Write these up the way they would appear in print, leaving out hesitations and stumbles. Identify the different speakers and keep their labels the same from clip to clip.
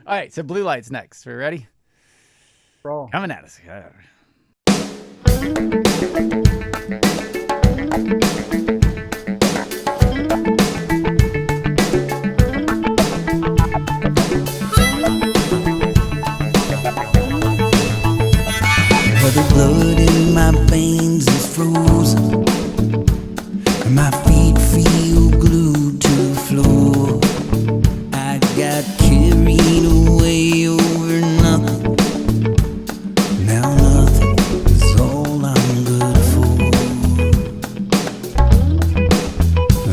Speaker 1: All right, so Blue Light's next. We ready?
Speaker 2: Roll.
Speaker 1: Coming at us.
Speaker 3: The blood in my veins is frozen, and my feet feel glued to the floor. I got carried away over nothing. Now nothing is all I'm good for.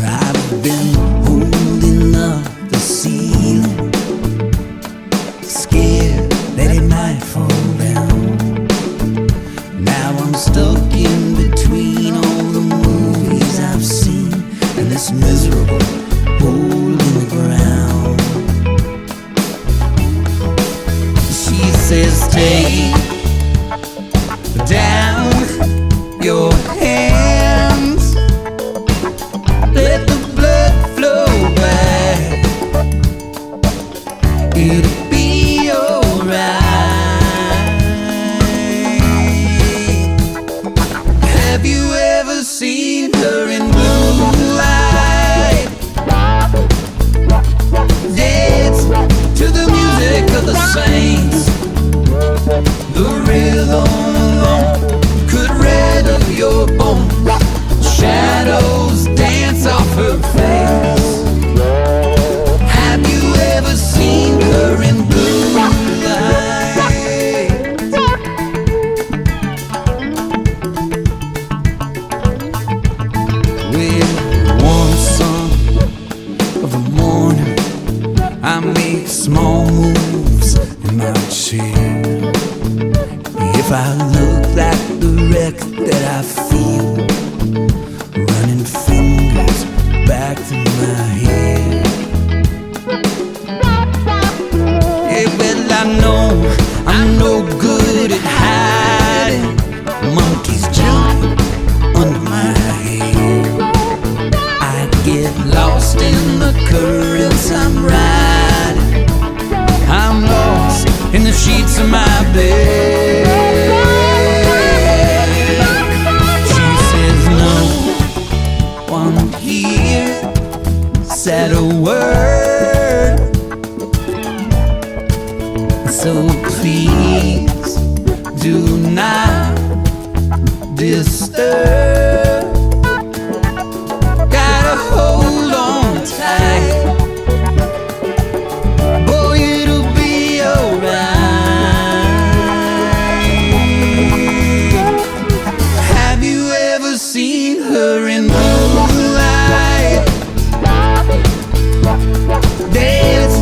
Speaker 3: I've been holding up the ceiling, scared that it might fall down. Now I'm stuck in between all the movies I've seen and this miserable hole in the ground. She says, take down your hands, let the blood flow back, it'll be alright. Have you ever seen her in blue light? Dance to the music of the saints. The rhythm alone could rattle your bones. Shadows dance off her face. Have you ever seen her in blue light? I make small moves in my chair. If I look like the wreck that I feel, running fingers back to my hair. Yeah, well, I know I'm no good at hiding. Monkeys jumping under my hair. I get lost in the currents I'm riding. I'm lost in the sheets of my bed. She says no one here said a word, so please do not disturb. Gotta hold on tight. Seen her in moonlight, dance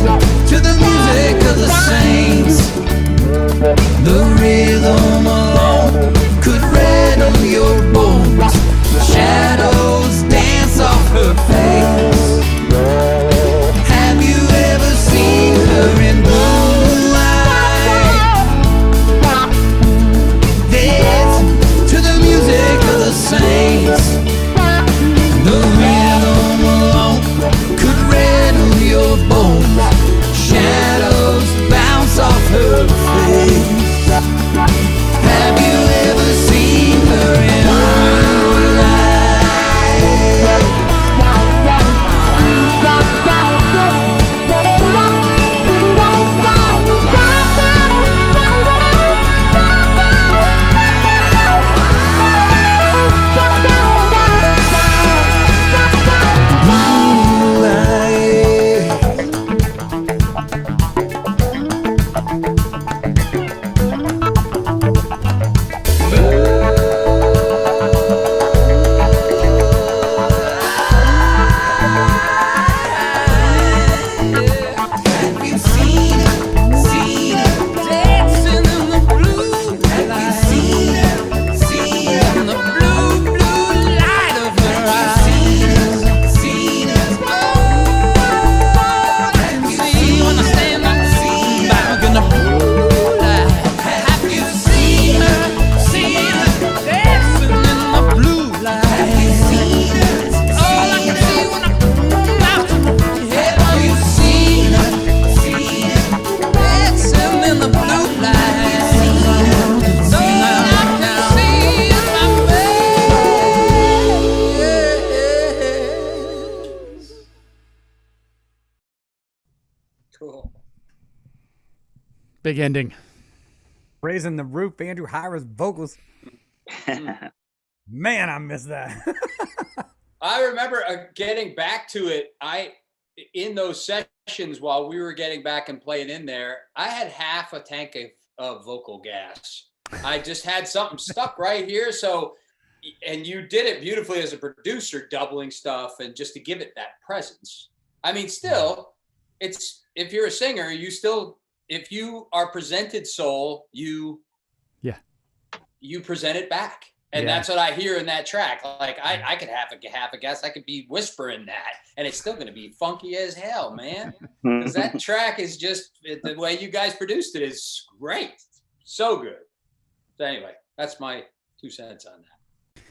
Speaker 3: to the music of the saints. The rhythm alone could rattle your bones.
Speaker 2: Cool.
Speaker 1: Big ending.
Speaker 4: Raising the Roof, Andrew Hira's vocals. Man, I miss that.
Speaker 2: I remember getting back to it. In those sessions while we were getting back and playing in there, I had half a tank of vocal gas. I just had something stuck right here. So, and you did it beautifully as a producer, doubling stuff and just to give it that presence. I mean, still, it's, if you're a singer, you still, if you are presented soul, you present it back. And that's what I hear in that track. Like I could have a guess. I could be whispering that, and it's still going to be funky as hell, man. Because that track is just, the way you guys produced it is great, so good. So anyway, that's my 2 cents on that.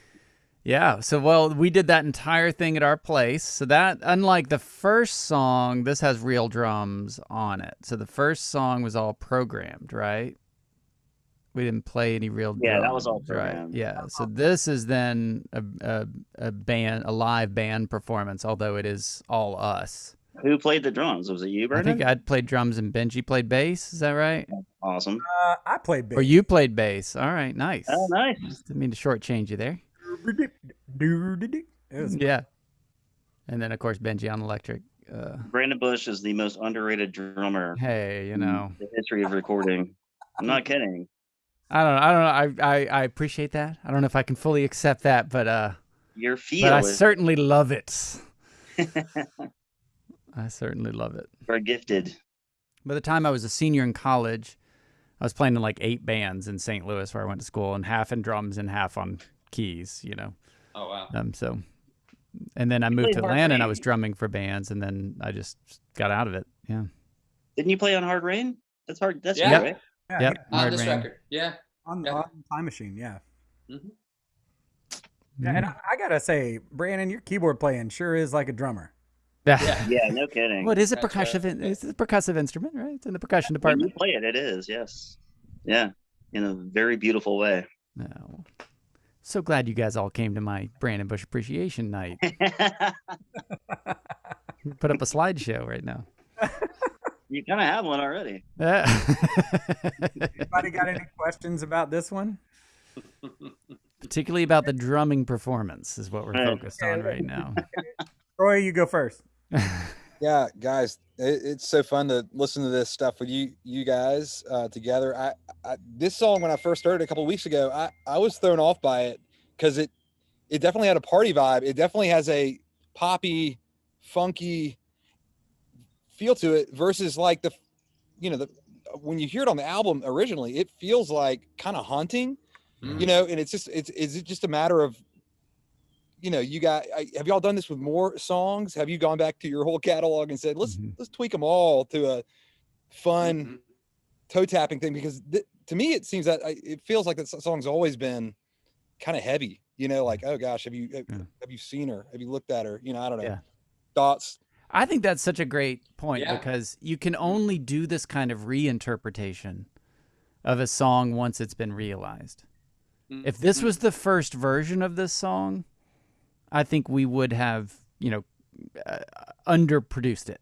Speaker 1: Yeah. So, well, we did that entire thing at our place. So that, unlike the first song, this has real drums on it. So the first song was all programmed, right? We didn't play any real drums.
Speaker 5: Yeah, that was all programmed.
Speaker 1: Right? Yeah. So this is then a live band performance, although it is all us.
Speaker 5: Who played the drums? Was it you,
Speaker 1: I
Speaker 5: Brendan?
Speaker 1: think I'd played drums and Benji played bass. Is that right?
Speaker 5: Awesome.
Speaker 4: I played bass.
Speaker 1: Or you played bass. All right, nice.
Speaker 5: Oh, nice.
Speaker 1: Didn't mean to shortchange you there. Yeah. And then, of course, Benji on electric.
Speaker 5: Brandon Bush is the most underrated drummer
Speaker 1: Hey, you
Speaker 5: in
Speaker 1: know.
Speaker 5: the history of recording. I'm not kidding.
Speaker 1: I don't know. I appreciate that. I don't know if I can fully accept that, but
Speaker 5: Your feel
Speaker 1: but I
Speaker 5: is
Speaker 1: certainly love it. I certainly love it.
Speaker 5: are gifted.
Speaker 1: By the time I was a senior in college, I was playing in like 8 bands in St. Louis where I went to school, and half in drums and half on keys, you know.
Speaker 2: Oh, wow.
Speaker 1: So, and then I moved to
Speaker 5: played
Speaker 1: Atlanta and I
Speaker 5: Hard
Speaker 1: was drumming for bands, and then I just got out of it. Yeah.
Speaker 5: Didn't you play on Hard Rain? That's hard. That's
Speaker 2: Yeah.
Speaker 5: you, right?
Speaker 4: Yeah,
Speaker 1: Yep.
Speaker 2: On
Speaker 1: Hard
Speaker 2: this
Speaker 1: Rain.
Speaker 2: record. Yeah.
Speaker 4: on Time Machine, yeah.
Speaker 2: Mm-hmm.
Speaker 4: Yeah, and I gotta say, Brandon, your keyboard playing sure is like a drummer.
Speaker 1: Yeah.
Speaker 5: Yeah, no kidding.
Speaker 1: What is it?
Speaker 2: That's
Speaker 1: Percussion? It's a percussive instrument, right? It's in the percussion
Speaker 5: When you
Speaker 1: department.
Speaker 5: play it, it is, yes. Yeah, in a very beautiful way.
Speaker 1: No. So glad you guys all came to my Brandon Bush Appreciation Night. Put up a slideshow right now.
Speaker 5: You kind of have one already.
Speaker 4: Anybody got any questions about this one?
Speaker 1: Particularly about the drumming performance is what we're focused on right now.
Speaker 4: Troy, you go first.
Speaker 6: Yeah, guys, it's so fun to listen to this stuff with you guys together. I this song, when I first heard it a couple of weeks ago, I was thrown off by it because it definitely had a party vibe. It definitely has a poppy, funky feel to it versus like when you hear it on the album originally, it feels like kind of haunting, and it's just a matter of, have y'all done this with more songs? Have you gone back to your whole catalog and said, let's tweak them all to a fun toe tapping thing? Because to me, it seems that it feels like that song's always been kind of heavy, like, oh gosh, have you seen her? Have you looked at her? I don't know.
Speaker 1: Yeah.
Speaker 6: Thoughts.
Speaker 1: I think that's such a great point
Speaker 2: Yeah.
Speaker 1: because you can only do this kind of reinterpretation of a song once it's been realized. If this was the first version of this song, I think we would have, underproduced it.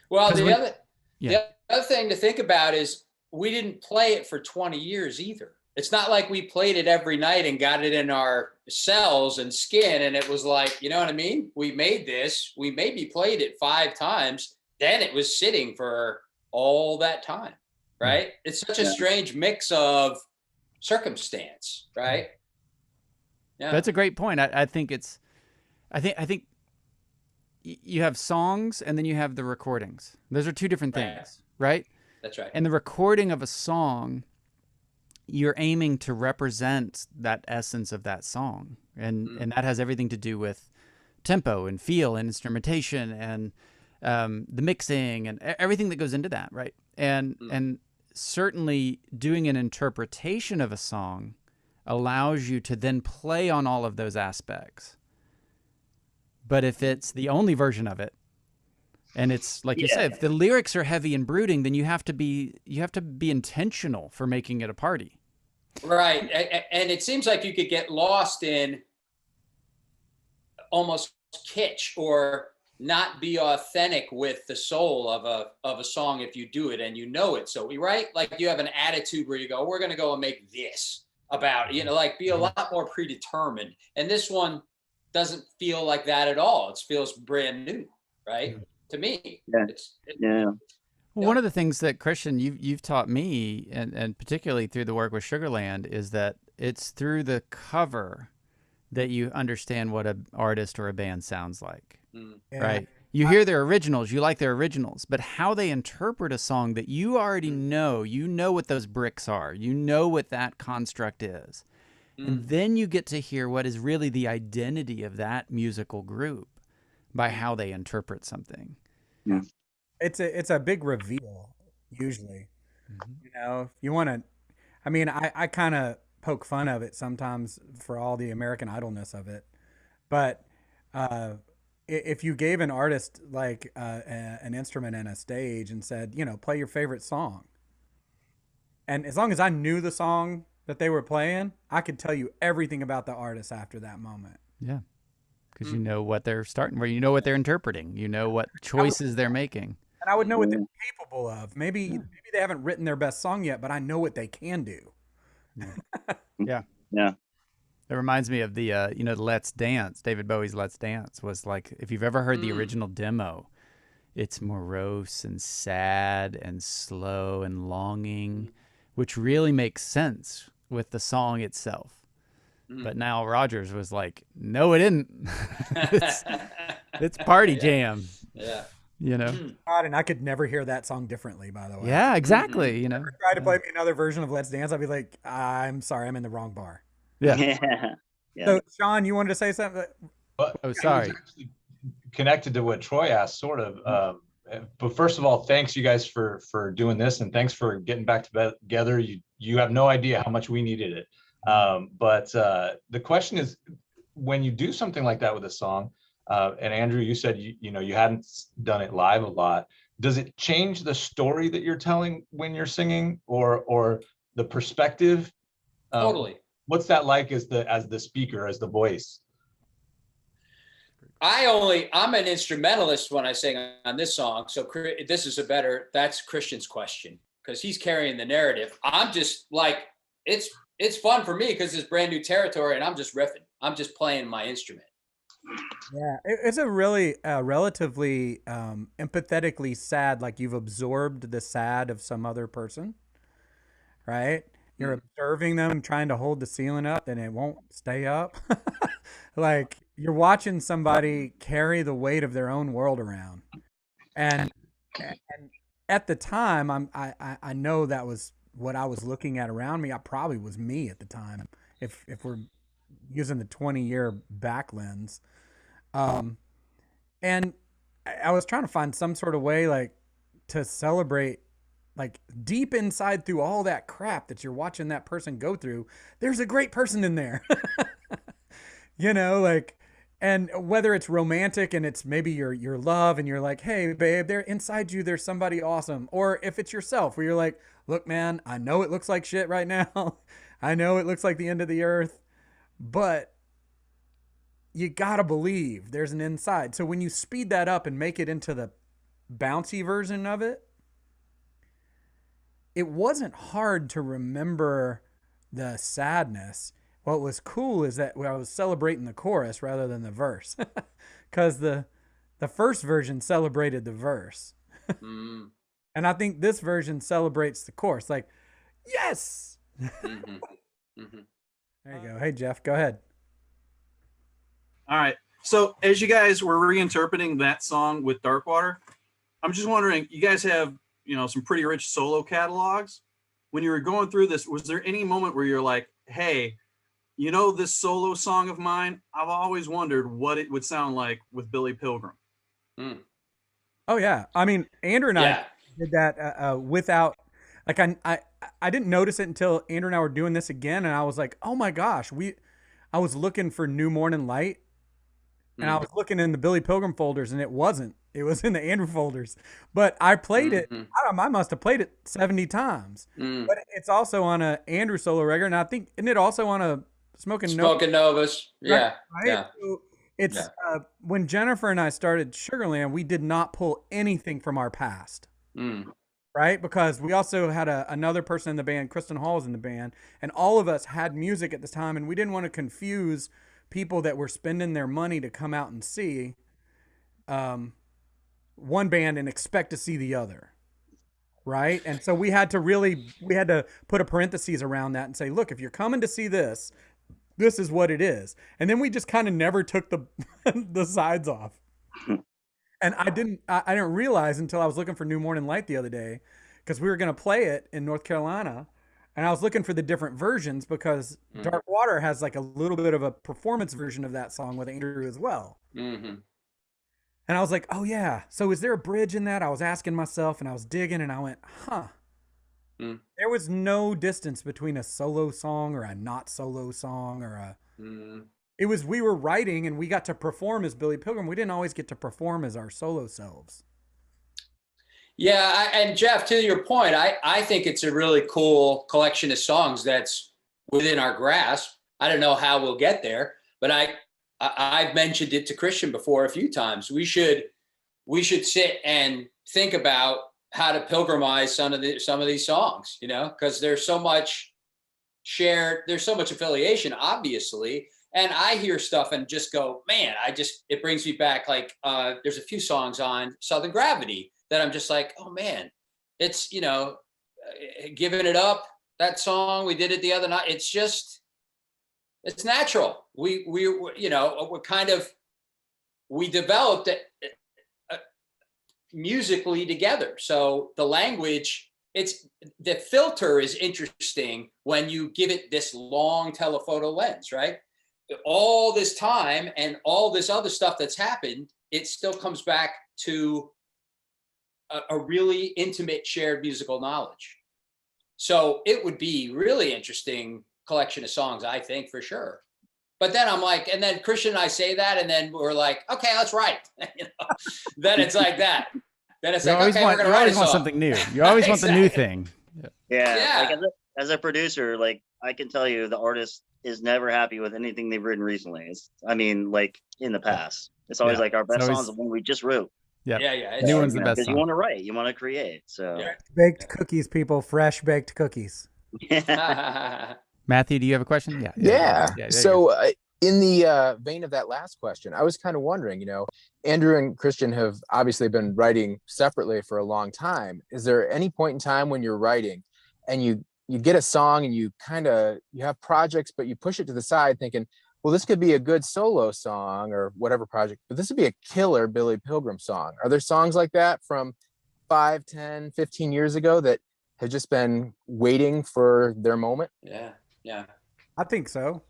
Speaker 2: Well,
Speaker 1: 'Cause
Speaker 2: the
Speaker 1: yeah.
Speaker 2: other thing to think about is we didn't play it for 20 years either. It's not like we played it every night and got it in our cells and skin. And it was like, you know what I mean? We made this, we maybe played it 5 times. Then it was sitting for all that time, right? It's such a strange mix of circumstance, right? Yeah.
Speaker 1: That's a great point. I think you have songs and then you have the recordings. Those are 2 different things, right?
Speaker 2: That's right.
Speaker 1: And the recording of a song, you're aiming to represent that essence of that song. And that has everything to do with tempo and feel and instrumentation and the mixing and everything that goes into that, right? And certainly doing an interpretation of a song allows you to then play on all of those aspects. But if it's the only version of it, and it's like you said, if the lyrics are heavy and brooding, then you have to be intentional for making it a party.
Speaker 2: Right. And it seems like you could get lost in almost kitsch or not be authentic with the soul of a song if you do it and you know it. So right, like you have an attitude where you go, we're gonna go and make this about, like be a lot more predetermined. And this one doesn't feel like that at all. It feels brand new, right? To me.
Speaker 5: Yeah.
Speaker 1: One of the things that Christian you've taught me, and particularly through the work with Sugarland, is that it's through the cover that you understand what an artist or a band sounds like, right? You hear their originals, you like their originals, but how they interpret a song that you already know, what those bricks are, you know what that construct is. And then you get to hear what is really the identity of that musical group by how they interpret something.
Speaker 5: Yeah.
Speaker 4: It's a big reveal usually. If you want to, I mean, I kind of poke fun of it sometimes for all the American Idolness of it, but if you gave an artist like an instrument and a stage and said, play your favorite song, and as long as I knew the song that they were playing, I could tell you everything about the artist after that moment.
Speaker 1: Yeah. Because you know what they're starting where, you know what they're interpreting, you know what choices they're making.
Speaker 4: And I would know what they're capable of. Maybe they haven't written their best song yet, but I know what they can do.
Speaker 1: Yeah. It reminds me of the the Let's Dance. David Bowie's Let's Dance was like, if you've ever heard the original demo, it's morose and sad and slow and longing, which really makes sense with the song itself. But Nile Rodgers was like, no, it didn't. it's party jam.
Speaker 2: Yeah.
Speaker 4: God, and I could never hear that song differently, by the way.
Speaker 1: Yeah, exactly.
Speaker 4: Try to play me another version of Let's Dance, I'd be like, I'm sorry, I'm in the wrong bar.
Speaker 1: Yeah.
Speaker 4: So, Sean, you wanted to say something?
Speaker 7: But
Speaker 1: sorry.
Speaker 7: it was actually connected to what Troy asked, sort of. But first of all, thanks you guys for doing this, and thanks for getting back together. You have no idea how much we needed it. But the question is, when you do something like that with a song, and Andrew, you said you hadn't done it live a lot. Does it change the story that you're telling when you're singing, or the perspective?
Speaker 2: Totally.
Speaker 7: What's that like as the speaker, as the voice?
Speaker 2: I'm an instrumentalist when I sing on this song. So that's Christian's question, because he's carrying the narrative. I'm just like, it's fun for me because it's brand new territory and I'm just riffing. I'm just playing my instrument.
Speaker 4: Yeah, it's a really relatively empathetically sad, like you've absorbed the sad of some other person, right? You're observing them trying to hold the ceiling up and it won't stay up. Like you're watching somebody carry the weight of their own world around. And at the time, I know that was what I was looking at around me. I probably was me at the time, if we're using the 20-year back lens. And I was trying to find some sort of way like to celebrate, like deep inside through all that crap that you're watching that person go through, there's a great person in there. And whether it's romantic and it's maybe your love and you're like, hey babe, there inside you there's somebody awesome, or if it's yourself where you're like, look man, I know it looks like shit right now. I know it looks like the end of the earth, but you gotta believe there's an inside. So when you speed that up and make it into the bouncy version of it, it wasn't hard to remember the sadness. What was cool is that I was celebrating the chorus rather than the verse, because the first version celebrated the verse. And I think this version celebrates the chorus. Like, yes. There you go. Hey, Jeff, go ahead.
Speaker 8: All right. So as you guys were reinterpreting that song with Darkwater, I'm just wondering, you guys have, some pretty rich solo catalogs. When you were going through this, was there any moment where you're like, hey, this solo song of mine, I've always wondered what it would sound like with Billy Pilgrim?
Speaker 4: Oh yeah. I mean, Andrew and I did that without, like, I didn't notice it until Andrew and I were doing this again. And I was like, oh my gosh, I was looking for New Morning Light, and I was looking in the Billy Pilgrim folders, and it wasn't. It was in the Andrew folders. But I played it. I must have played it 70 times. But it's also on a Andrew solo record, and I think, isn't it also on a Smoking
Speaker 2: Novas? Yeah.
Speaker 4: Right?
Speaker 2: Yeah.
Speaker 4: So It's when Jennifer and I started Sugarland, we did not pull anything from our past. Right? Because we also had another person in the band, Kristen Hall was in the band, and all of us had music at this time, and we didn't want to confuse people that were spending their money to come out and see one band and expect to see the other. Right? And so we had to put a parentheses around that and say, look, if you're coming to see this, this is what it is. And then we just kind of never took the the sides off. And I didn't realize until I was looking for New Morning Light the other day, because we were going to play it in North Carolina, and I was looking for the different versions because Dark Water has like a little bit of a performance version of that song with Andrew as well. And I was like, oh yeah, so is there a bridge in that? I was asking myself, and I was digging, and I went, huh. There was no distance between a solo song or a not solo song or a... It was, we were writing and we got to perform as Billy Pilgrim. We didn't always get to perform as our solo selves.
Speaker 2: Yeah, and Jeff, to your point, I think it's a really cool collection of songs that's within our grasp. I don't know how we'll get there, but I've mentioned it to Christian before a few times. We should sit and think about how to pilgrimize some of these songs, you know, because there's so much affiliation, obviously. And I hear stuff and just go, man, it brings me back. Like, there's a few songs on Southern Gravity that I'm just like, oh man, it's, you know, Giving It Up, that song, we did it the other night. It's just, it's natural. We you know, we developed it musically together. So the language, the filter is interesting when you give it this long telephoto lens, right? All this time and all this other stuff that's happened, it still comes back to a really intimate shared musical knowledge. So it would be really interesting collection of songs, I think, for sure. But then I'm like, and then Christian and I say that, and then we're like, okay, let's write. You know? Then it's like that. Then it's like, okay, we're gonna write a song.
Speaker 1: Something new. You always want the new thing.
Speaker 5: Yeah. Like as a producer, like I can tell you, the artist is never happy with anything they've written recently. Like in the past, it's always like our best songs, the one we just wrote.
Speaker 1: Yeah. New one's the best
Speaker 5: because
Speaker 1: song.
Speaker 5: you want to write, you want to create. So
Speaker 4: baked cookies, people, fresh baked cookies.
Speaker 1: Matthew, do you have a question?
Speaker 9: Yeah. So in the vein of that last question, I was kind of wondering, you know, Andrew and Christian have obviously been writing separately for a long time. Is there any point in time when you're writing and you get a song and you have projects, but you push it to the side thinking, well, this could be a good solo song or whatever project, but this would be a killer Billy Pilgrim song. Are there songs like that from 5, 10, 15 years ago that have just been waiting for their moment?
Speaker 2: Yeah.
Speaker 4: I think so.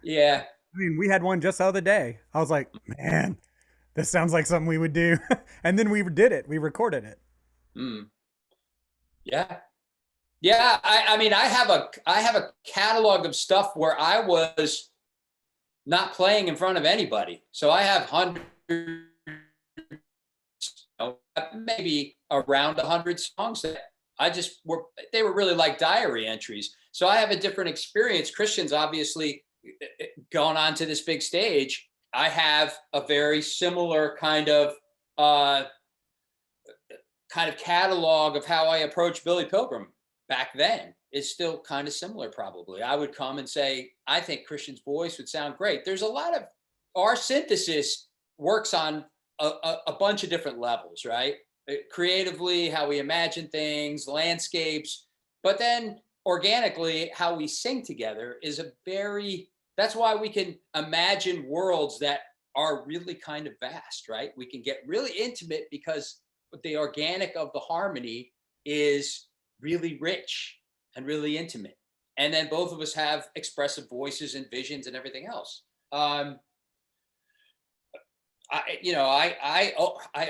Speaker 2: Yeah.
Speaker 4: I mean, we had one just the other day. I was like, man, this sounds like something we would do. And then we did it. We recorded it.
Speaker 2: Yeah. Yeah. I mean, I have a catalog of stuff where I was not playing in front of anybody. So I have hundreds, maybe around 100 songs that they were really like diary entries. So I have a different experience. Christian's obviously gone on to this big stage. I have a very similar kind of catalog of how I approach Billy Pilgrim back then. Is still kind of similar, probably. I would come and say, I think Christian's voice would sound great. There's a lot of, our synthesis works on a bunch of different levels, right? Creatively, how we imagine things, landscapes, but then organically, how we sing together is that's why we can imagine worlds that are really kind of vast, right? We can get really intimate because the organic of the harmony is really rich and really intimate. And then both of us have expressive voices and visions and everything else. I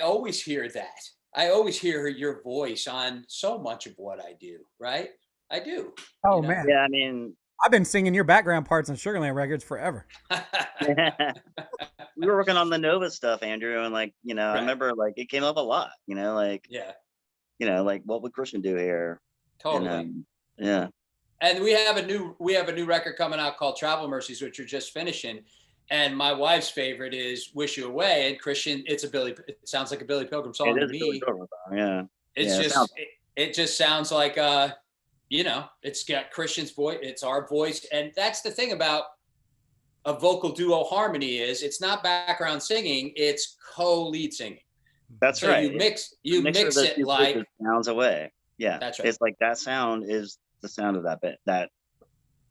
Speaker 2: always hear that. I always hear your voice on so much of what I do, right? I do.
Speaker 4: Oh, man.
Speaker 5: Yeah, I mean,
Speaker 4: I've been singing your background parts on Sugarland records forever.
Speaker 5: We were working on the Nova stuff, Andrew, and like, you know,
Speaker 2: Right.
Speaker 5: I remember like it came up a lot, you know, like,
Speaker 2: Yeah,
Speaker 5: you know, like what would Christian do here?
Speaker 2: totally.
Speaker 5: And, yeah.
Speaker 2: And we have a new record coming out called Travel Mercies, which we're just finishing. And my wife's favorite is "Wish You Away." And Christian, it sounds like a Billy Pilgrim song
Speaker 5: It
Speaker 2: to
Speaker 5: is a
Speaker 2: me.
Speaker 5: Billy Pilgrim song, yeah.
Speaker 2: It's
Speaker 5: Yeah,
Speaker 2: just it just sounds like it's got Christian's voice, it's our voice, and that's the thing about a vocal duo harmony is it's not background singing, it's co-lead singing.
Speaker 5: That's
Speaker 2: so
Speaker 5: right.
Speaker 2: You mix
Speaker 5: the
Speaker 2: it like
Speaker 5: sounds away. Yeah,
Speaker 2: that's right.
Speaker 5: It's like that sound is the sound of that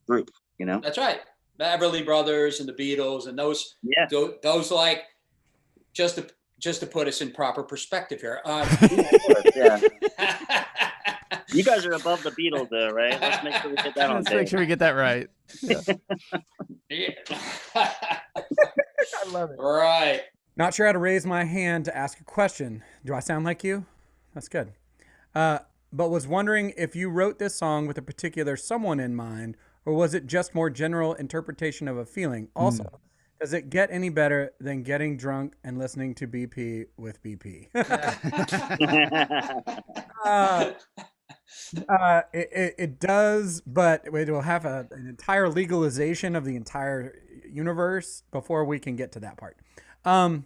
Speaker 5: group. You know.
Speaker 2: That's right. The Everly Brothers and the Beatles and those.
Speaker 5: Yeah.
Speaker 2: Those like just to put us in proper perspective here.
Speaker 5: Yeah. You guys are above the Beatles, though, right? Let's make sure we get that on tape.
Speaker 1: Let's make sure we get that right.
Speaker 2: Yeah.
Speaker 4: I love it.
Speaker 2: Right.
Speaker 4: Not sure how to raise my hand to ask a question. Do I sound like you? That's good. But was wondering if you wrote this song with a particular someone in mind, or was it just more general interpretation of a feeling? Also, does it get any better than getting drunk and listening to BP with BP? It does, but it will have an entire legalization of the entire universe before we can get to that part. No,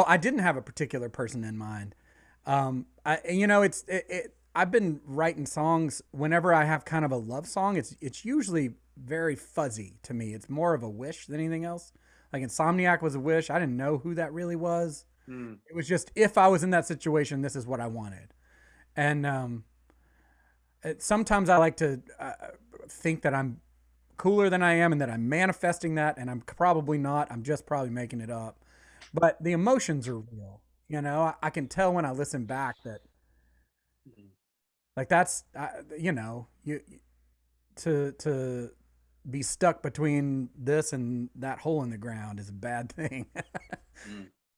Speaker 4: I didn't have a particular person in mind. I've been writing songs whenever I have kind of a love song. It's usually very fuzzy to me. It's more of a wish than anything else. Like Insomniac was a wish. I didn't know who that really was. It was just, if I was in that situation, this is what I wanted. And sometimes I like to think that I'm cooler than I am and that I'm manifesting that, and I'm probably not. I'm just probably making it up. But the emotions are real. You know, I can tell when I listen back that, like, that's, to be stuck between this and that hole in the ground is a bad thing.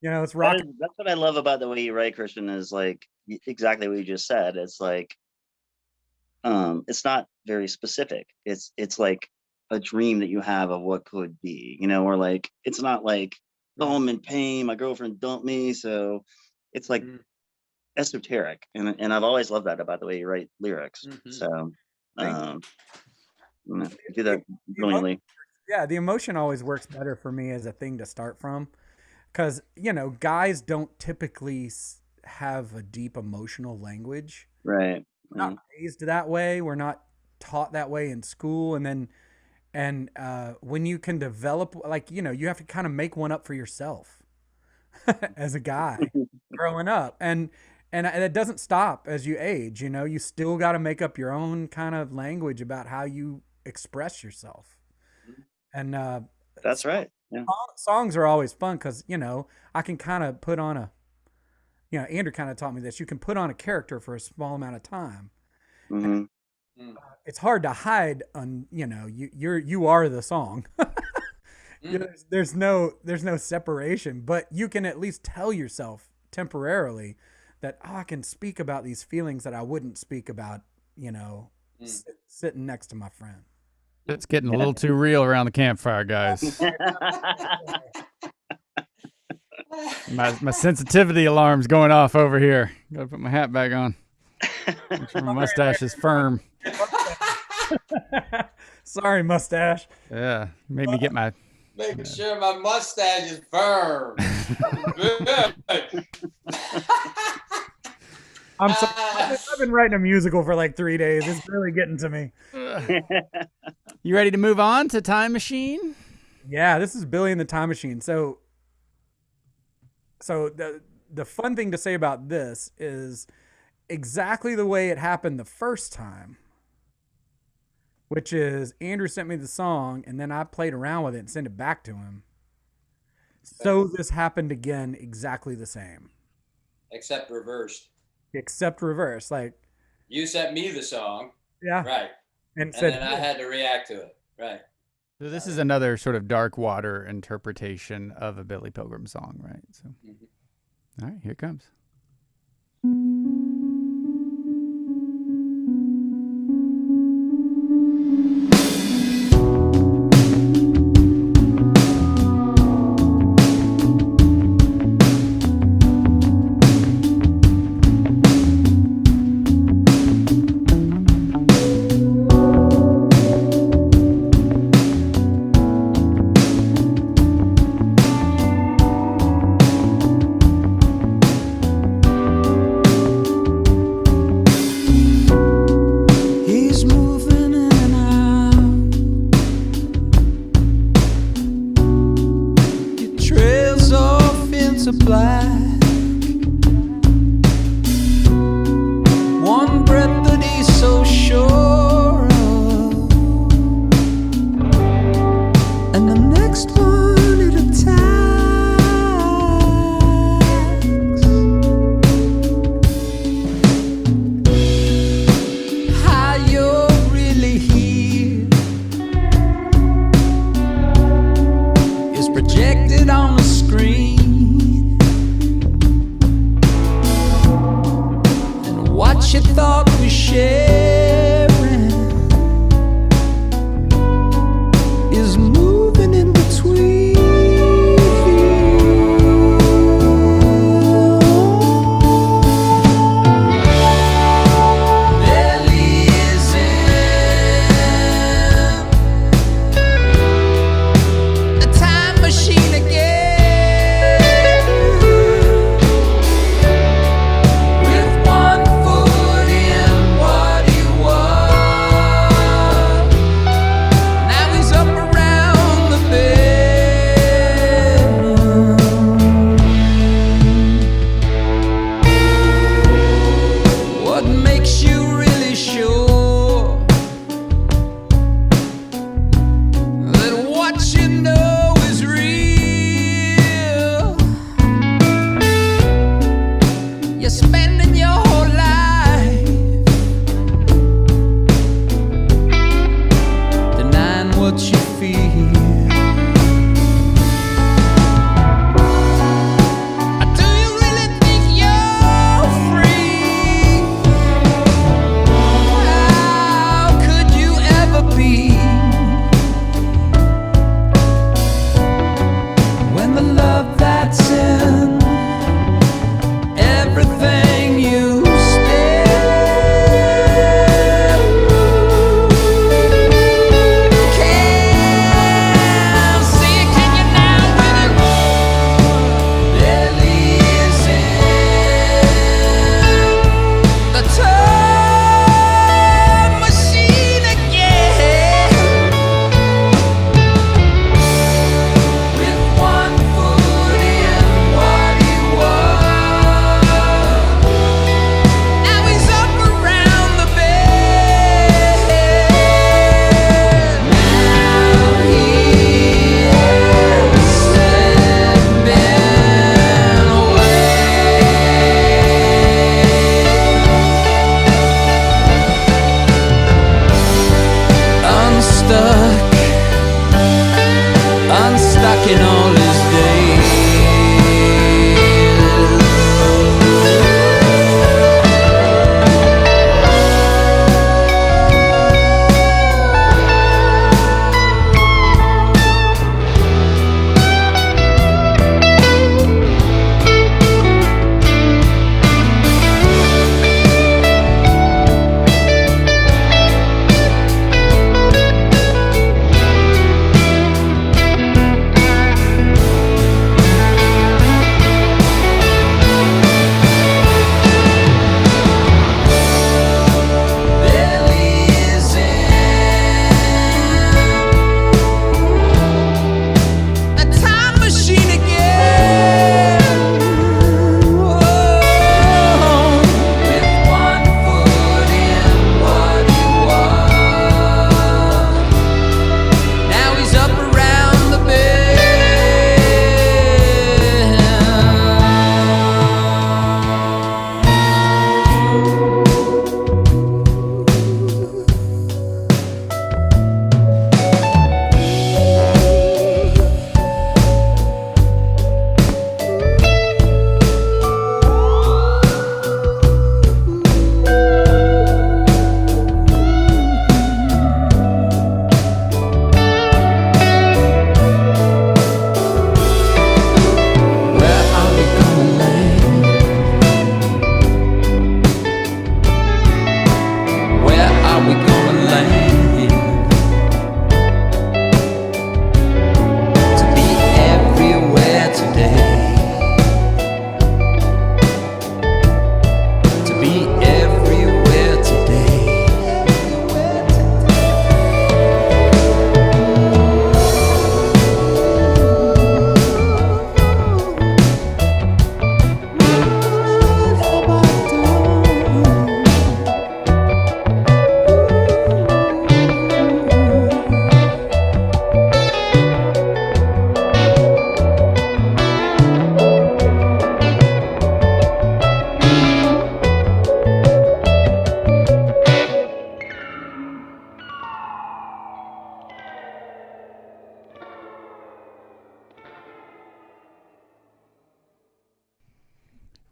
Speaker 4: You know, it's rock.
Speaker 5: That's what I love about the way you write, Christian, is like exactly what you just said. It's like, it's not very specific. It's like a dream that you have of what could be, you know, or like, it's not like, oh, I'm in pain, my girlfriend dumped me. So it's like esoteric. And I've always loved that about the way you write lyrics. So, you do that brilliantly.
Speaker 4: Yeah, the emotion always works better for me as a thing to start from. Because, you know, guys don't typically have a deep emotional language.
Speaker 5: Right.
Speaker 4: We're not raised that way. We're not taught that way in school. And when you can develop, like, you know, you have to kind of make one up for yourself as a guy growing up. And it doesn't stop as you age. You know, you still got to make up your own kind of language about how you express yourself. And
Speaker 5: that's right. Yeah.
Speaker 4: Songs are always fun because, you know, I can kind of put on Andrew kind of taught me this. You can put on a character for a small amount of time. It's hard to hide on, you know, you are the song. There's no separation, but you can at least tell yourself temporarily that, I can speak about these feelings that I wouldn't speak about, you know, sitting next to my friend.
Speaker 1: It's getting a little too real around the campfire, guys. My sensitivity alarm's going off over here. Gotta put my hat back on. Make sure my mustache is firm.
Speaker 4: Sorry, mustache.
Speaker 1: Yeah, made me get my...
Speaker 2: Making sure my mustache is firm.
Speaker 4: I'm sorry. I've been writing a musical for like 3 days. It's really getting to me.
Speaker 1: You ready to move on to Time Machine?
Speaker 4: Yeah, this is Billy and the Time Machine. So the fun thing to say about this is exactly the way it happened the first time, which is Andrew sent me the song and then I played around with it and sent it back to him. So this happened again exactly the same.
Speaker 2: Except reversed.
Speaker 4: Except reverse. Like,
Speaker 2: you sent me the song.
Speaker 4: Yeah.
Speaker 2: Right. And then I had to react to it. Right.
Speaker 1: So this is another sort of dark water interpretation of a Billy Pilgrim song, right? So, all right, here it comes.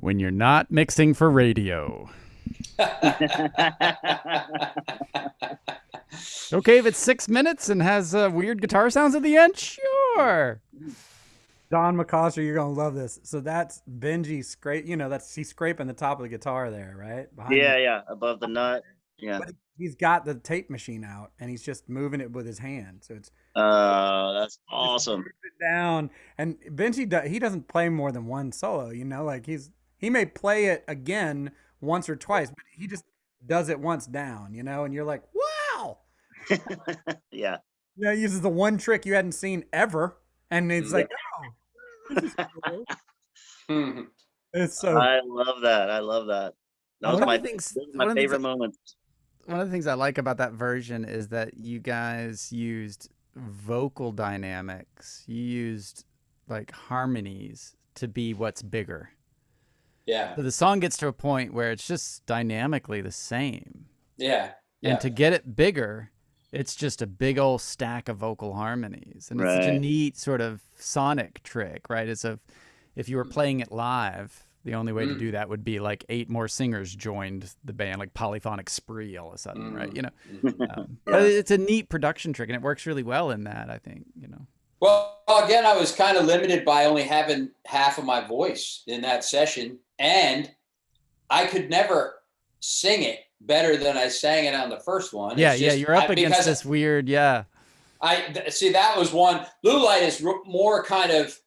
Speaker 1: when you're not mixing for radio. Okay, if it's 6 minutes and has weird guitar sounds at the end, sure.
Speaker 4: Don McCoster, you're gonna love this. So that's Benji scrape. You know, he's scraping the top of the guitar there, right? Behind
Speaker 5: Yeah, above the nut. Yeah.
Speaker 4: But he's got the tape machine out, and he's just moving it with his hand. So it's
Speaker 5: That's awesome.
Speaker 4: it down. And Benji, he doesn't play more than one solo. You know, like he may play it again once or twice, but he just does it once down. You know, and you're like, wow.
Speaker 5: Yeah.
Speaker 4: You know, he uses the one trick you hadn't seen ever, and it's like, oh, this is cool. It's so.
Speaker 5: I love that. I love that. That was my favorite moments.
Speaker 1: One of the things I like about that version is that you guys used vocal dynamics. You used like harmonies to be what's bigger.
Speaker 2: Yeah.
Speaker 1: So the song gets to a point where it's just dynamically the same.
Speaker 2: Yeah.
Speaker 1: And to get it bigger, it's just a big old stack of vocal harmonies. And it's such a neat sort of sonic trick, right? If you were playing it live, the only way to do that would be like 8 more singers joined the band, like polyphonic spree all of a sudden, right? You know, but it's a neat production trick, and it works really well in that, I think, you know.
Speaker 2: Well, again, I was kind of limited by only having half of my voice in that session, and I could never sing it better than I sang it on the first one.
Speaker 1: Yeah, you're up against this weird,
Speaker 2: I see, that was one. Blue Light is more kind of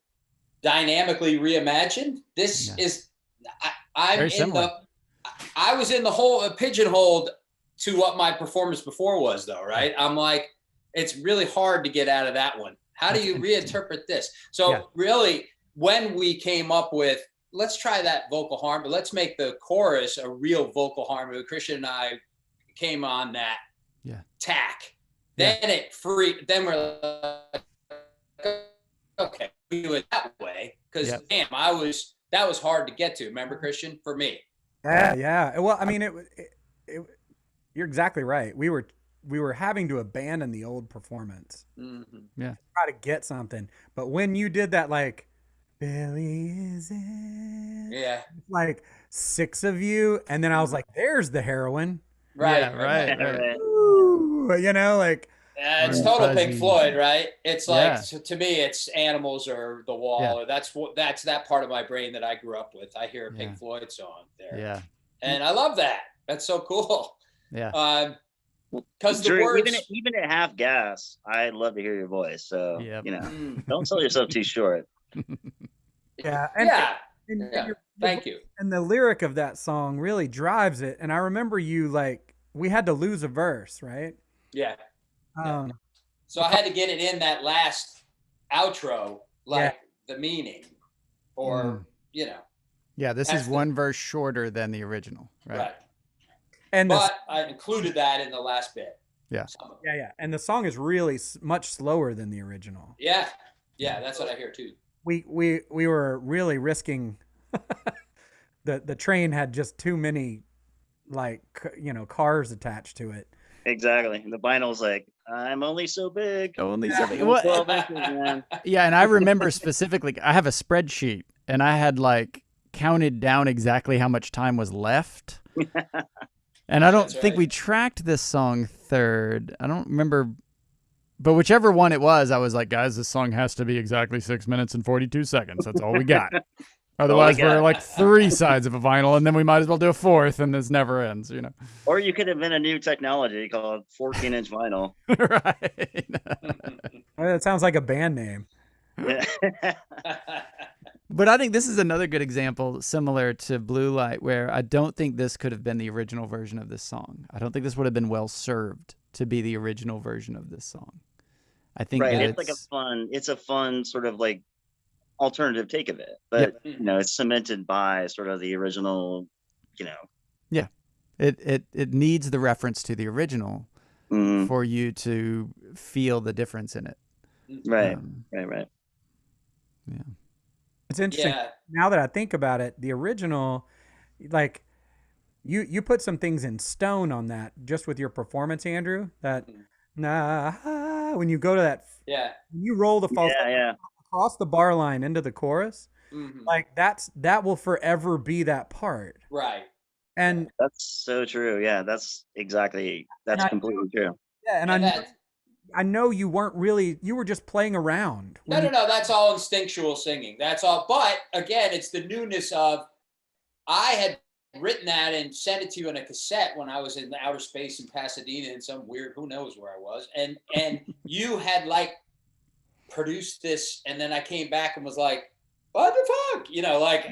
Speaker 2: dynamically reimagined. This is I was in the whole pigeonholed to what my performance before was, though, right? I'm like, it's really hard to get out of that one. How do you reinterpret this? So really, when we came up with, let's try that vocal harmony, let's make the chorus a real vocal harmony. Christian and I came on that tack. Then then we're like, okay, we do it that way, because damn, that was hard to get to. Remember, Christian, for me.
Speaker 4: Yeah. Well, I mean, you're exactly right. We were having to abandon the old performance.
Speaker 1: Yeah.
Speaker 4: Try to get something. But when you did that, like, Billy is in.
Speaker 2: Yeah.
Speaker 4: Like 6 of you. And then I was like, there's the heroine.
Speaker 2: Right.
Speaker 1: Yeah, right.
Speaker 4: Ooh, you know, like.
Speaker 2: It's total Pink Floyd, right? It's like, to me, it's Animals or The Wall. Or that's that part of my brain that I grew up with. I hear a Pink Floyd song there.
Speaker 1: Yeah.
Speaker 2: And I love that. That's so cool.
Speaker 1: Yeah.
Speaker 2: Because the words,
Speaker 5: even at half gas, I'd love to hear your voice. So you know, don't sell yourself too short.
Speaker 2: Thank you.
Speaker 4: And the lyric of that song really drives it. And I remember we had to lose a verse, right?
Speaker 2: Yeah. So I had to get it in that last outro, the meaning, or you know.
Speaker 1: Yeah, this is one verse shorter than the original, right?
Speaker 2: But I included that in the last bit.
Speaker 1: Yeah.
Speaker 4: Yeah. And the song is really much slower than the original.
Speaker 2: Yeah, that's what I hear too.
Speaker 4: We were really risking. The train had just too many, like, you know, cars attached to it.
Speaker 5: Exactly. And the vinyl's like, I'm only so big.
Speaker 1: Only so big. Yeah, and I remember specifically, I have a spreadsheet, and I had like counted down exactly how much time was left. And I don't think we tracked this song third. I don't remember, but whichever one it was, I was like, guys, this song has to be exactly 6 minutes and 42 seconds. That's all we got. Otherwise, we're like 3 sides of a vinyl, and then we might as well do a 4th, and this never ends, you know.
Speaker 5: Or you could invent a new technology called 14-inch vinyl.
Speaker 1: Right.
Speaker 4: That sounds like a band name.
Speaker 1: But I think this is another good example, similar to Blue Light, where I don't think this could have been the original version of this song. I don't think this would have been well served to be the original version of this song. I think
Speaker 5: it's like a fun sort of like alternative take of it, but you know, it's cemented by sort of the original, you know. Yeah.
Speaker 1: It needs the reference to the original for you to feel the difference in it.
Speaker 5: Right.
Speaker 1: Yeah.
Speaker 4: It's interesting. Now that I think about it, the original, like, you put some things in stone on that just with your performance, Andrew. That when you go to that, when you roll the falsetto across the bar line into the chorus,
Speaker 2: Mhm.
Speaker 4: Like that will forever be that part.
Speaker 2: Right.
Speaker 4: And
Speaker 5: That's so true. Yeah, that's
Speaker 4: and I
Speaker 5: completely true.
Speaker 4: yeah, and
Speaker 2: And that
Speaker 4: I know you weren't really, you were just playing around when
Speaker 2: no, that's all instinctual singing. That's all. But again, it's the newness of I had written that and sent it to you in a cassette when I was in outer space in Pasadena in some weird, who knows where I was. And you had like produced this, and then I came back and was like, what the fuck? You know, like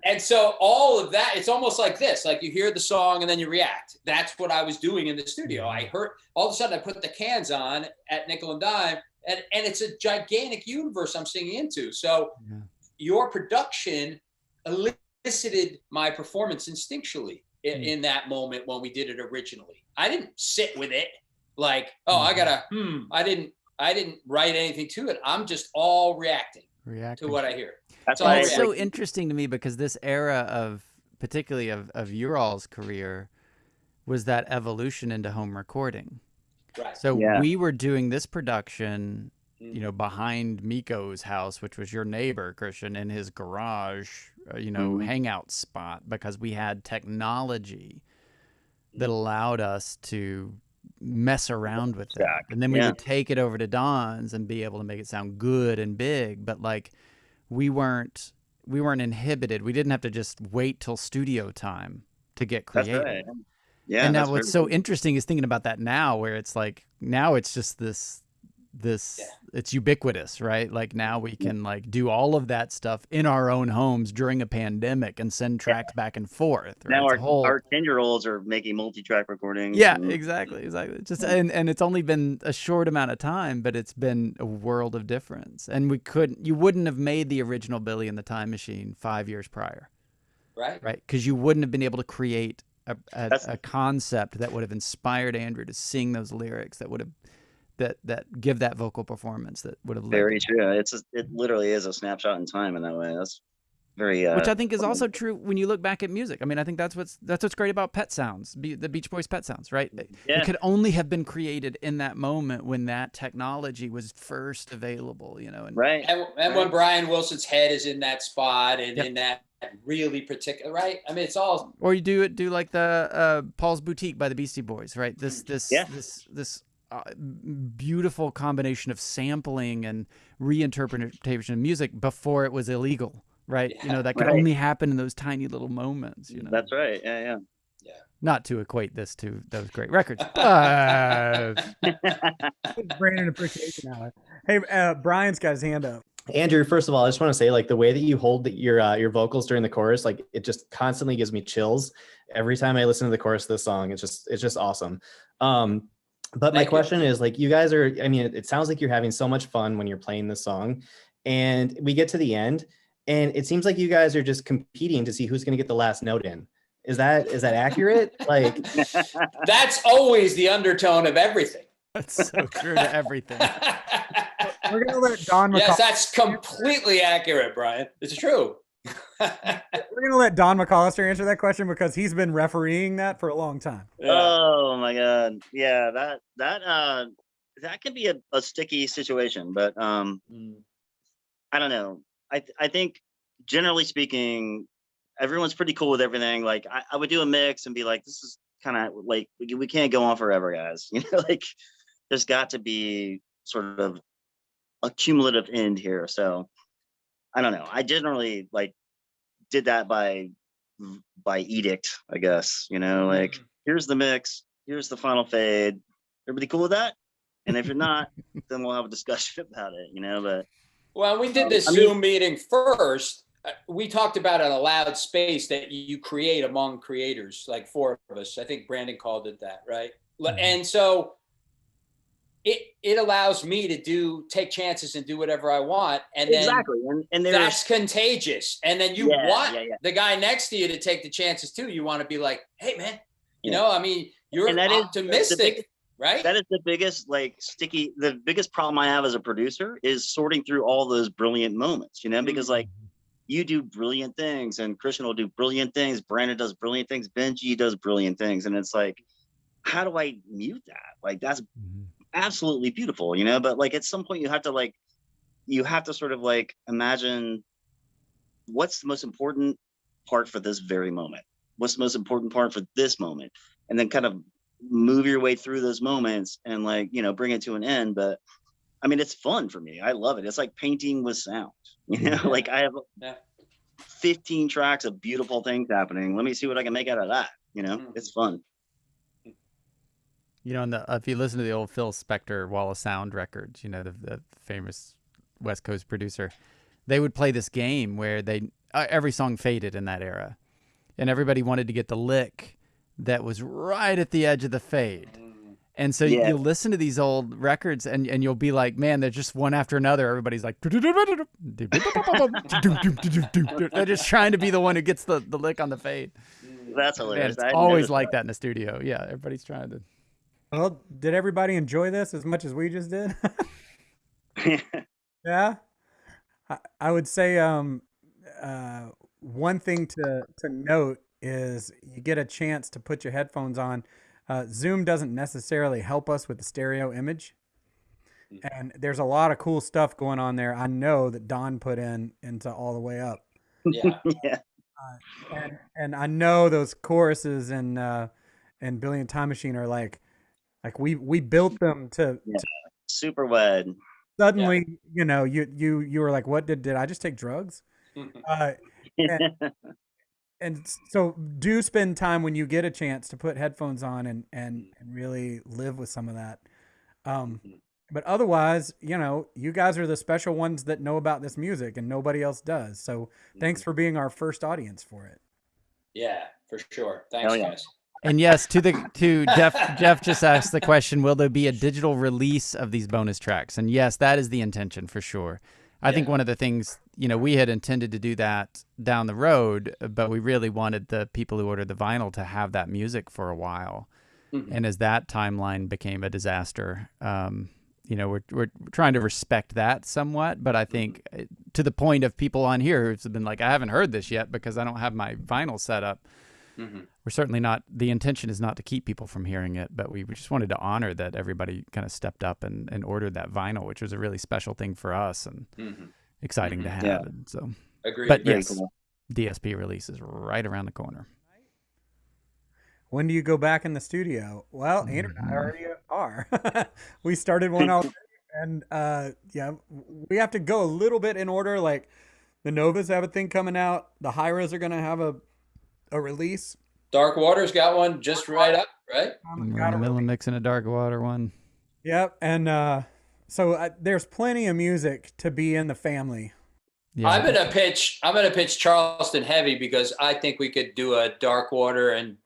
Speaker 2: and so all of that, it's almost like this, like you hear the song and then you react. That's what I was doing in the studio. I heard all of a sudden I put the cans on at nickel and dime, and it's a gigantic universe I'm singing into. So your production elicited my performance instinctually in that moment when we did it originally. I didn't sit with it like, oh, I gotta, I didn't write anything to it. I'm just all reacting to what I hear.
Speaker 5: That's
Speaker 1: And
Speaker 5: why
Speaker 1: it's so interesting to me because this era of, particularly of your all's career, was that evolution into home recording.
Speaker 2: Right.
Speaker 1: So
Speaker 5: Yeah.
Speaker 1: we were doing this production, you know, behind Miko's house, which was your neighbor, Christian, in his garage, you know, hangout spot, because we had technology that allowed us to mess around with that. And then we would take it over to Don's and be able to make it sound good and big, but like we weren't inhibited. We didn't have to just wait till studio time to get creative.
Speaker 5: That's right. Yeah.
Speaker 1: And now what's so interesting is thinking about that now, where it's like now it's just this it's ubiquitous, right? Like now we can like do all of that stuff in our own homes during a pandemic and send tracks back and forth. Right?
Speaker 5: Now our 10-year-olds are making multi-track recordings.
Speaker 1: Yeah, exactly. Just and it's only been a short amount of time, but it's been a world of difference. And you wouldn't have made the original Billy and the Time Machine 5 years prior.
Speaker 2: Right.
Speaker 1: Right. Because you wouldn't have been able to create a concept that would have inspired Andrew to sing those lyrics that would have that give that vocal performance that would have
Speaker 5: very true. It literally is a snapshot in time in that way. That's very
Speaker 1: which I think is also true when you look back at music. I mean, I think that's what's great about Pet Sounds, the Beach Boys Pet Sounds, right? It could only have been created in that moment when that technology was first available, you know.
Speaker 2: And when Brian Wilson's head is in that spot and in that really particular, right? I mean, it's all.
Speaker 1: Or you do like the Paul's Boutique by the Beastie Boys, right? This beautiful combination of sampling and reinterpretation of music before it was illegal, right? You know, that could only happen in those tiny little moments, you know.
Speaker 5: That's right. Yeah.
Speaker 1: Not to equate this to those great records, but
Speaker 4: Brandon appreciation hour. Hey, Brian's got his hand up.
Speaker 10: Andrew, first of all, I just want to say, like, the way that you hold your vocals during the chorus, like, it just constantly gives me chills every time I listen to the chorus of this song. It's just awesome. But my question is, like, you guys are, I mean, it sounds like you're having so much fun when you're playing this song, and we get to the end and it seems like you guys are just competing to see who's going to get the last note in. Is that accurate? Like,
Speaker 2: that's always the undertone of everything.
Speaker 1: That's so true to everything.
Speaker 4: We're going to let Don McCall.
Speaker 2: Yes, that's completely accurate, Brian. It's true.
Speaker 4: We're going to let Don McCallister answer that question because he's been refereeing that for a long time.
Speaker 5: Yeah. Oh my God. Yeah, that can be a sticky situation, but I don't know. I think generally speaking, everyone's pretty cool with everything. Like I would do a mix and be like, this is kind of like, we can't go on forever, guys. You know, like there's got to be sort of a cumulative end here. So I don't know. I generally like did that by edict, I guess, you know, like here's the mix, here's the final fade. Everybody cool with that? And if you're not, then we'll have a discussion about it, you know, but.
Speaker 2: Well, we did this Zoom meeting first. We talked about an allowed space that you create among creators, like 4 of us. I think Brandon called it that, right? And so it allows me to take chances and do whatever I want. And then and that's contagious. And then you want the guy next to you to take the chances too. You want to be like, hey man, you know, I mean, you're optimistic, right?
Speaker 5: That is the biggest the biggest problem I have as a producer is sorting through all those brilliant moments, you know, because like you do brilliant things and Christian will do brilliant things. Brandon does brilliant things. Benji does brilliant things. And it's like, how do I mute that? Like, that's absolutely beautiful, you know, but like at some point you have to sort of like imagine what's the most important part for this very moment? What's the most important part for this moment? And then kind of move your way through those moments and like, you know, bring it to an end. But I mean, it's fun for me. I love it. It's like painting with sound, you know, like I have 15 tracks of beautiful things happening. Let me see what I can make out of that. You know, it's fun.
Speaker 1: You know, if you listen to the old Phil Spector Wall of Sound records, you know, the famous West Coast producer, they would play this game where every song faded in that era, and everybody wanted to get the lick that was right at the edge of the fade. And so you'll listen to these old records and you'll be like, man, they're just one after another. Everybody's like, they're just trying to be the one who gets the lick on the fade.
Speaker 5: That's hilarious.
Speaker 1: Man, it's always like that in the studio. Yeah, everybody's trying to.
Speaker 4: Well, did everybody enjoy this as much as we just did? Yeah. I would say one thing to note is you get a chance to put your headphones on. Zoom doesn't necessarily help us with the stereo image. And there's a lot of cool stuff going on there. I know that Don put into All the Way Up.
Speaker 2: Yeah.
Speaker 4: And I know those choruses and Billy and Time Machine are like we built them to
Speaker 5: super wed.
Speaker 4: Suddenly, you know, you were like, what did I just take drugs? And so do spend time when you get a chance to put headphones on and really live with some of that. But otherwise, you know, you guys are the special ones that know about this music and nobody else does. So thanks for being our first audience for it.
Speaker 2: Yeah, for sure. Thanks, guys.
Speaker 1: And yes, to Jeff just asked the question, will there be a digital release of these bonus tracks? And yes, that is the intention for sure. I think one of the things, you know, we had intended to do that down the road, but we really wanted the people who ordered the vinyl to have that music for a while. And as that timeline became a disaster, you know, we're trying to respect that somewhat. But I think to the point of people on here who've been like, I haven't heard this yet because I don't have my vinyl set up. We're certainly not, the intention is not to keep people from hearing it, but we just wanted to honor that everybody kind of stepped up and ordered that vinyl, which was a really special thing for us and exciting to have.
Speaker 5: Yeah.
Speaker 1: And so,
Speaker 2: Agreed.
Speaker 1: but
Speaker 5: Very
Speaker 1: yes,
Speaker 5: cool.
Speaker 1: DSP release is right around the corner.
Speaker 4: When do you go back in the studio? Well, Andrew and I already are. We started one already, and we have to go a little bit in order. Like the Novas have a thing coming out. The Hyras are going to have a release.
Speaker 2: Dark Water's got one just right up, right?
Speaker 1: We're in the middle of mixing a Dark Water one.
Speaker 4: Yep, and so there's plenty of music to be in the family.
Speaker 1: Yeah.
Speaker 2: I'm gonna pitch Charleston Heavy because I think we could do a Dark Water and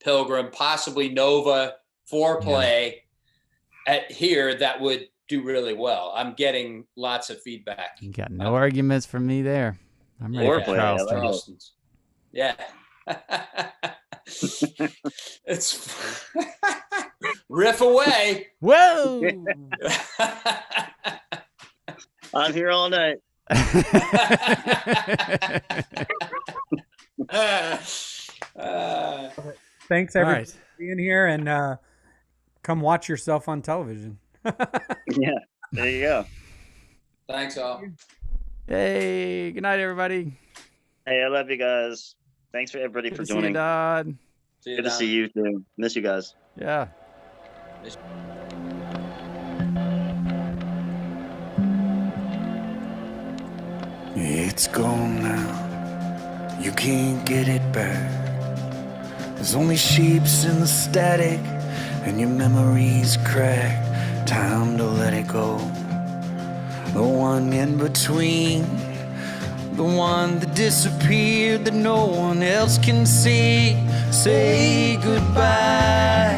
Speaker 2: Pilgrim, possibly Nova foreplay at here that would do really well. I'm getting lots of feedback.
Speaker 1: You got no arguments from me there. I'm ready for Charleston.
Speaker 2: Charleston's. Yeah. It's riff away.
Speaker 1: Whoa!
Speaker 5: I'm here all night.
Speaker 4: Thanks everybody for being here, and come watch yourself on television.
Speaker 5: Yeah, there you go.
Speaker 2: Thanks all.
Speaker 1: Hey, good night, everybody.
Speaker 5: Hey, I love you guys. Thanks for everybody
Speaker 1: Good
Speaker 5: for
Speaker 1: to see you,
Speaker 5: joining.
Speaker 1: Dodd.
Speaker 5: Good to see you too. Miss you guys.
Speaker 1: Yeah.
Speaker 3: It's gone now, you can't get it back. There's only shapes in the static, and your memories crack. Time to let it go. The one in between, the one that disappeared that no one else can see. Say goodbye.